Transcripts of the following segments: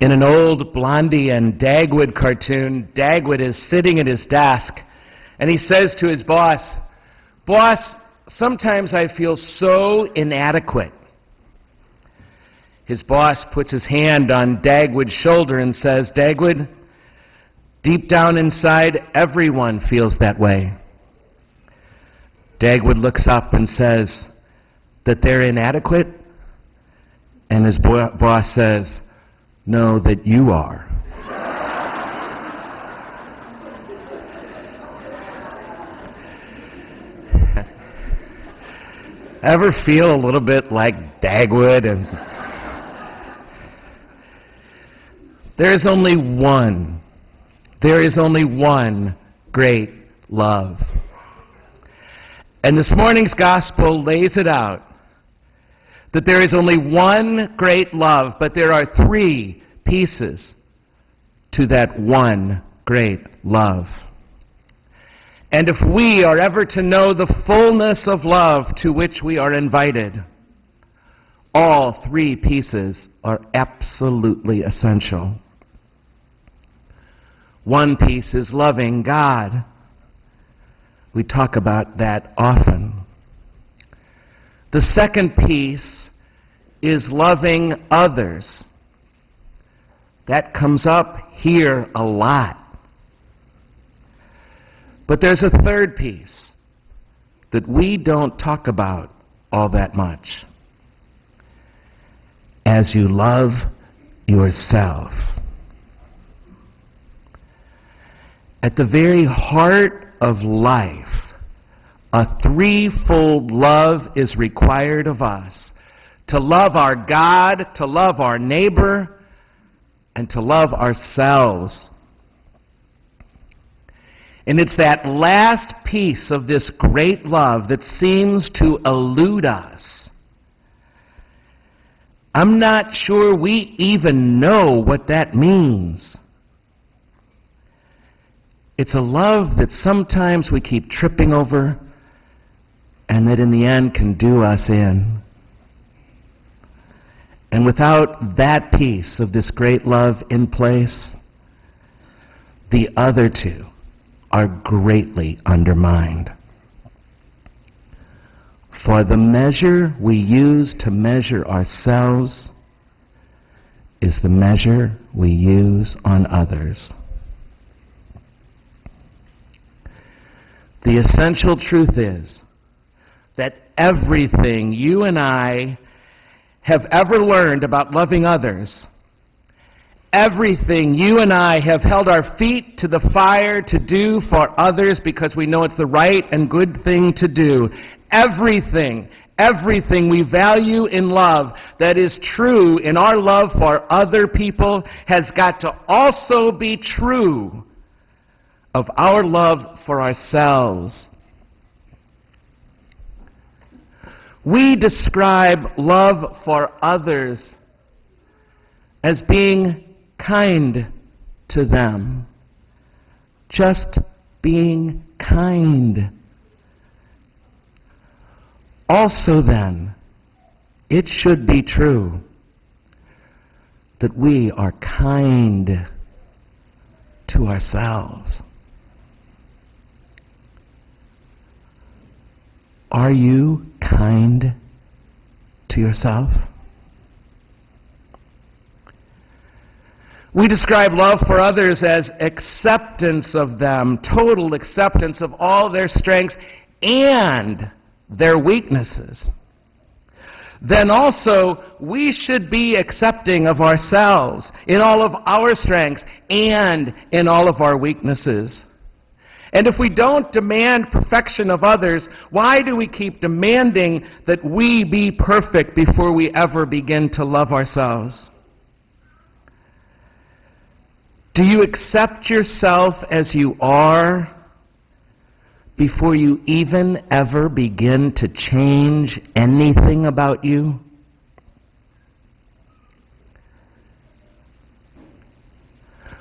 In an old Blondie and Dagwood cartoon, Dagwood is sitting at his desk, and he says to his boss, "Boss, sometimes I feel so inadequate." His boss puts his hand on Dagwood's shoulder and says, "Dagwood, deep down inside, everyone feels that way." Dagwood looks up and says, "That they're inadequate?" And his boss says, "No, that you are." Ever feel a little bit like Dagwood? And there is only one great love. And this morning's gospel lays it out, that there is only one great love, but there are three pieces to that one great love. And if we are ever to know the fullness of love to which we are invited, all three pieces are absolutely essential. One piece is loving God. We talk about that often. The second piece is loving others. That comes up here a lot. But there's a third piece that we don't talk about all that much. As you love yourself. At the very heart of life, a threefold love is required of us: to love our God, to love our neighbor, and to love ourselves. And it's that last piece of this great love that seems to elude us. I'm not sure we even know what that means. It's a love that sometimes we keep tripping over, and that in the end can do us in. And without that piece of this great love in place, the other two are greatly undermined. For the measure we use to measure ourselves is the measure we use on others. The essential truth is that everything you and I have ever learned about loving others, everything you and I have held our feet to the fire to do for others because we know it's the right and good thing to do, everything we value in love that is true in our love for other people has got to also be true of our love for ourselves. We describe love for others as being kind to them. Just being kind. Also then, it should be true that we are kind to ourselves. Are you kind to yourself? We describe love for others as acceptance of them, total acceptance of all their strengths and their weaknesses. Then also, we should be accepting of ourselves in all of our strengths and in all of our weaknesses. And if we don't demand perfection of others, why do we keep demanding that we be perfect before we ever begin to love ourselves? Do you accept yourself as you are before you even ever begin to change anything about you?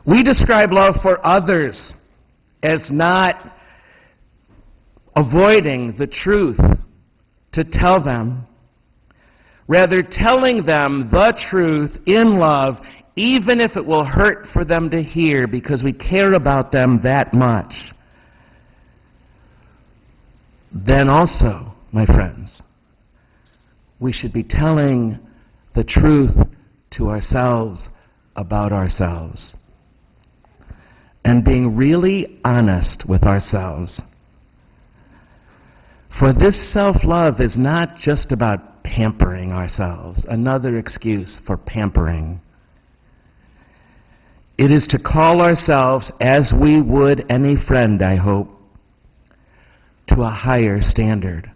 We describe love for others as not avoiding the truth to tell them. Rather, telling them the truth in love even if it will hurt for them to hear because we care about them that much, then also, my friends, we should be telling the truth to ourselves about ourselves and being really honest with ourselves. For this self-love is not just about pampering ourselves, another excuse for pampering. It is to call ourselves, as we would any friend, I hope, to a higher standard,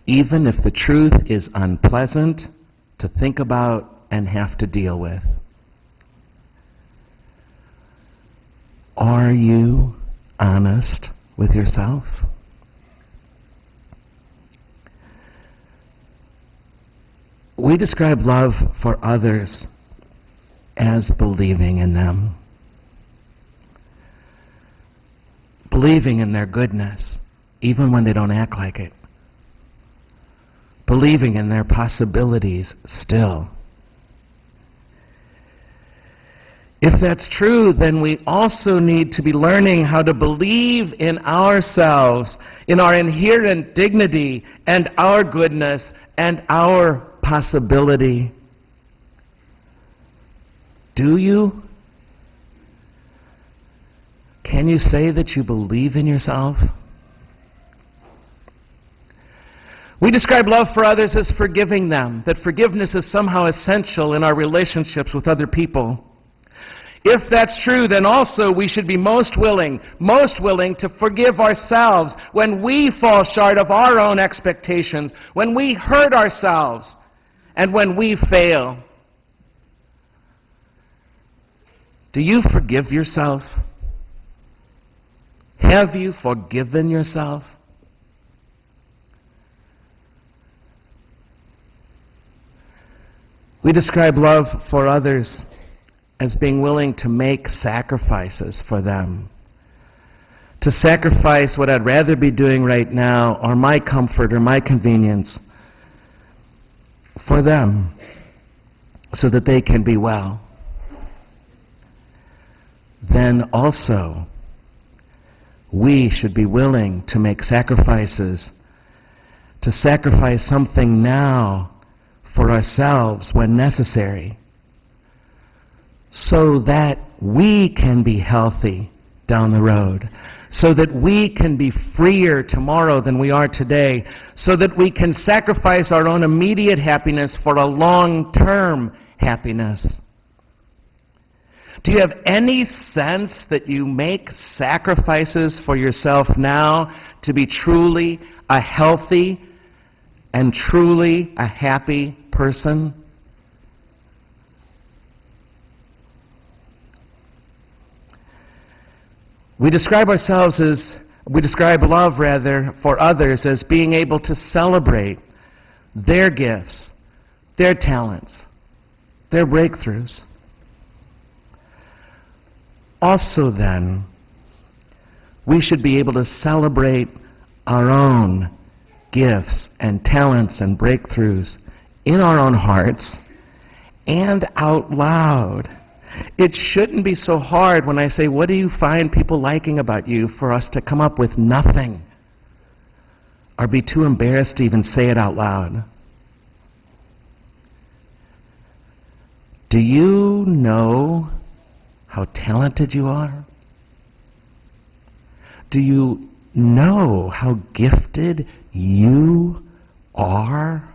even if the truth is unpleasant to think about and have to deal with. Are you honest with yourself? We describe love for others as believing in them. Believing in their goodness, even when they don't act like it. Believing in their possibilities still. If that's true, then we also need to be learning how to believe in ourselves, in our inherent dignity and our goodness and our possibility. Do you? Can you say that you believe in yourself? We describe love for others as forgiving them, that forgiveness is somehow essential in our relationships with other people. If that's true, then also we should be most willing to forgive ourselves when we fall short of our own expectations, when we hurt ourselves, and when we fail. Do you forgive yourself? Have you forgiven yourself? We describe love for others as being willing to make sacrifices for them. To sacrifice what I'd rather be doing right now, or my comfort or my convenience, for them, so that they can be well. Then also, we should be willing to make sacrifices, to sacrifice something now for ourselves when necessary, so that we can be healthy down the road, so that we can be freer tomorrow than we are today, so that we can sacrifice our own immediate happiness for a long-term happiness. Do you have any sense that you make sacrifices for yourself now to be truly a healthy and truly a happy person? We describe love for others as being able to celebrate their gifts, their talents, their breakthroughs. Also then, we should be able to celebrate our own gifts and talents and breakthroughs in our own hearts and out loud. It shouldn't be so hard when I say, what do you find people liking about you, for us to come up with nothing or be too embarrassed to even say it out loud. Do you know how talented you are? Do you know how gifted you are?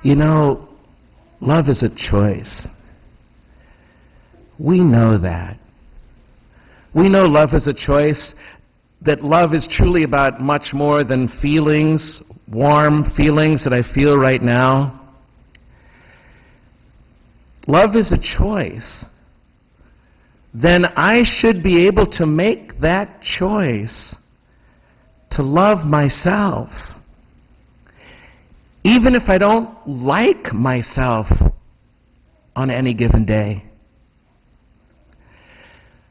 You know, love is a choice. We know that. We know love is a choice, that love is truly about much more than feelings, warm feelings that I feel right now. Love is a choice. Then I should be able to make that choice to love myself, even if I don't like myself on any given day.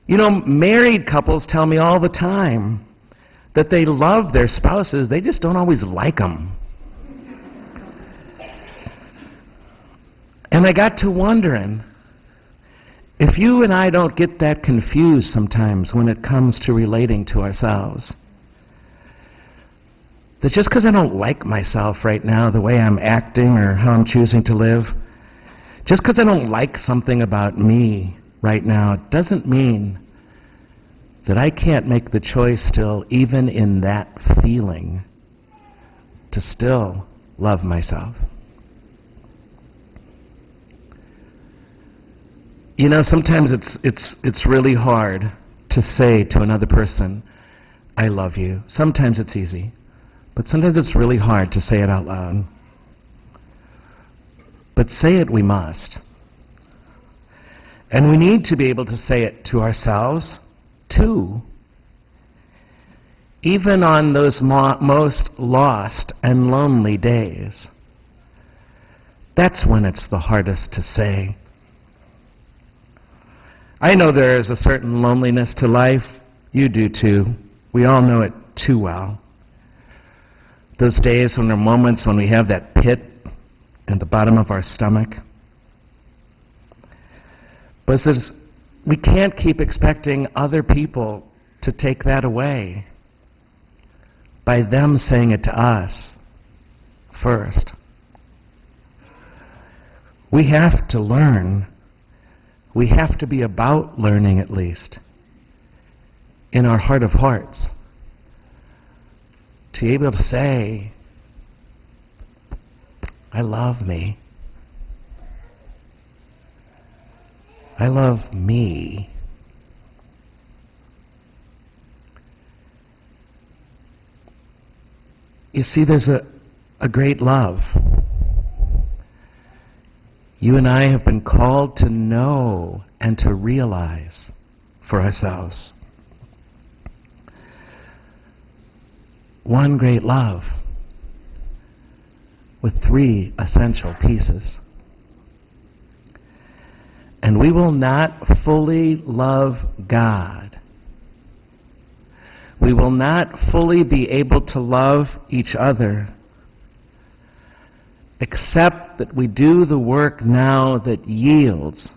You know, married couples tell me all the time that they love their spouses, they just don't always like them. And I got to wondering, if you and I don't get that confused sometimes when it comes to relating to ourselves, that just because I don't like myself right now, the way I'm acting or how I'm choosing to live, just because I don't like something about me right now, doesn't mean that I can't make the choice still, even in that feeling, to still love myself. You know, sometimes it's really hard to say to another person, I love you. Sometimes it's easy, but sometimes it's really hard to say it out loud. But say it we must. And we need to be able to say it to ourselves, too. Even on those most lost and lonely days. That's when it's the hardest to say. I know there is a certain loneliness to life. You do too. We all know it too well. Those days when there are moments when we have that pit at the bottom of our stomach. But we can't keep expecting other people to take that away by them saying it to us first. We have to learn. We have to be about learning, at least, in our heart of hearts, to be able to say, I love me. I love me. You see, there's a great love. You and I have been called to know and to realize for ourselves. One great love with three essential pieces. And we will not fully love God. We will not fully be able to love each other except that we do the work now that yields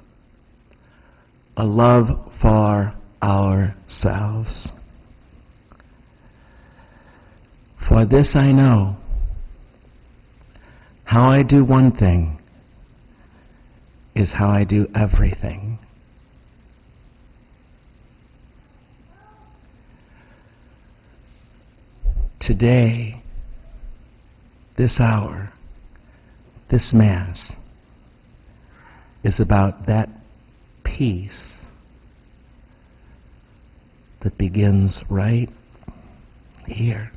a love for ourselves. For this I know, how I do one thing is how I do everything. Today, this hour, this Mass is about that peace that begins right here.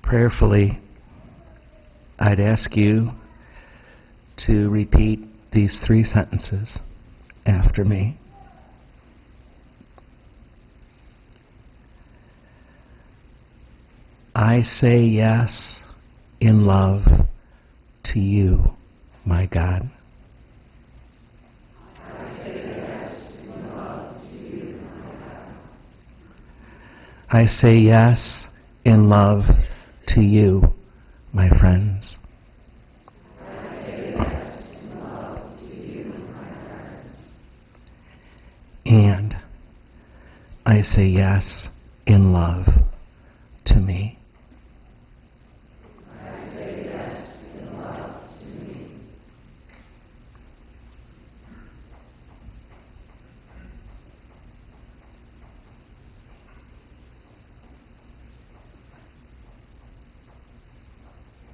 Prayerfully, I'd ask you to repeat these three sentences after me. I say yes in love to you, my God. I say yes in love to you, my God. I say yes in love to you, my friends. I say yes in love to you, my friends. And I say yes in love to me.